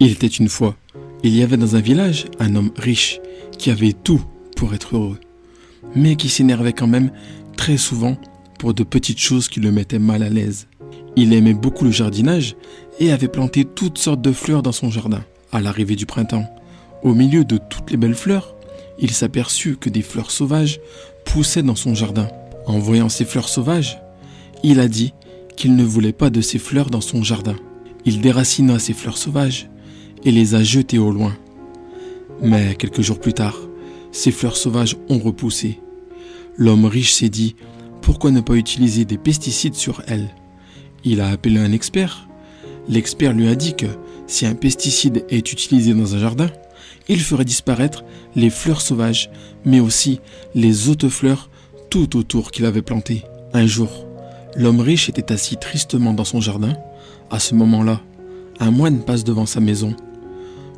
Il était une fois, il y avait dans un village un homme riche qui avait tout pour être heureux, mais qui s'énervait quand même très souvent pour de petites choses qui le mettaient mal à l'aise. Il aimait beaucoup le jardinage et avait planté toutes sortes de fleurs dans son jardin. À l'arrivée du printemps, au milieu de toutes les belles fleurs, il s'aperçut que des fleurs sauvages poussaient dans son jardin. En voyant ces fleurs sauvages, il a dit qu'il ne voulait pas de ces fleurs dans son jardin. Il déracina ces fleurs sauvages et les a jetées au loin. Mais quelques jours plus tard, ces fleurs sauvages ont repoussé. L'homme riche s'est dit « Pourquoi ne pas utiliser des pesticides sur elles ?» Il a appelé un expert. L'expert lui a dit que si un pesticide est utilisé dans un jardin, il ferait disparaître les fleurs sauvages, mais aussi les autres fleurs tout autour qu'il avait plantées. Un jour, l'homme riche était assis tristement dans son jardin. À ce moment-là, un moine passe devant sa maison.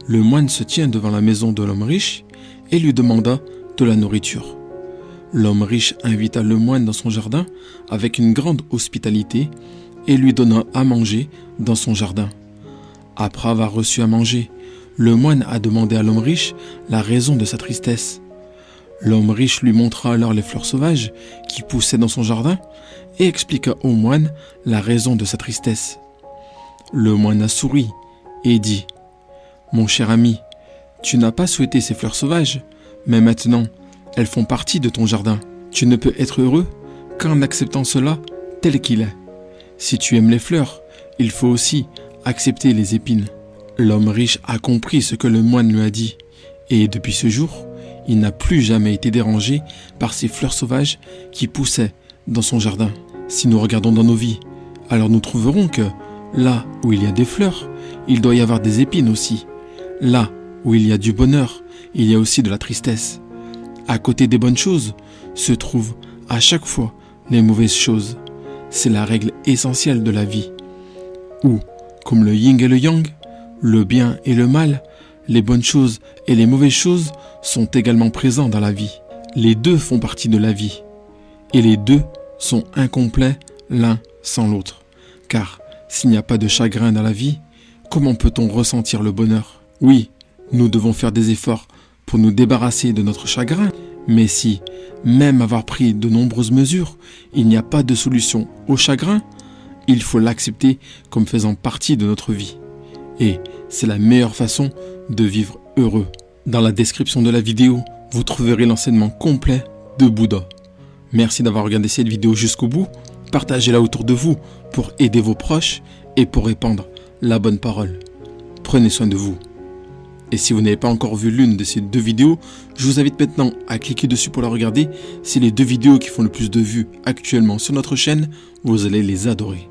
Le moine se tient devant la maison de l'homme riche et lui demanda de la nourriture. L'homme riche invita le moine dans son jardin avec une grande hospitalité et lui donna à manger dans son jardin. Après avoir reçu à manger, le moine a demandé à l'homme riche la raison de sa tristesse. L'homme riche lui montra alors les fleurs sauvages qui poussaient dans son jardin et expliqua au moine la raison de sa tristesse. Le moine a souri et dit « Mon cher ami, tu n'as pas souhaité ces fleurs sauvages, mais maintenant, elles font partie de ton jardin. Tu ne peux être heureux qu'en acceptant cela tel qu'il est. Si tu aimes les fleurs, il faut aussi accepter les épines. » L'homme riche a compris ce que le moine lui a dit, et depuis ce jour, il n'a plus jamais été dérangé par ces fleurs sauvages qui poussaient dans son jardin. Si nous regardons dans nos vies, alors nous trouverons que là où il y a des fleurs, il doit y avoir des épines aussi. Là où il y a du bonheur, il y a aussi de la tristesse. À côté des bonnes choses, se trouvent à chaque fois les mauvaises choses. C'est la règle essentielle de la vie. Où, comme le yin et le yang, le bien et le mal, les bonnes choses et les mauvaises choses sont également présents dans la vie. Les deux font partie de la vie. Et les deux sont incomplets l'un sans l'autre. Car s'il n'y a pas de chagrin dans la vie, comment peut-on ressentir le bonheur? Oui, nous devons faire des efforts pour nous débarrasser de notre chagrin. Mais si, même avoir pris de nombreuses mesures, il n'y a pas de solution au chagrin, il faut l'accepter comme faisant partie de notre vie. Et c'est la meilleure façon de vivre heureux. Dans la description de la vidéo, vous trouverez l'enseignement complet de Bouddha. Merci d'avoir regardé cette vidéo jusqu'au bout. Partagez-la autour de vous pour aider vos proches et pour répandre la bonne parole. Prenez soin de vous. Et si vous n'avez pas encore vu l'une de ces deux vidéos, je vous invite maintenant à cliquer dessus pour la regarder. C'est les deux vidéos qui font le plus de vues actuellement sur notre chaîne. Vous allez les adorer.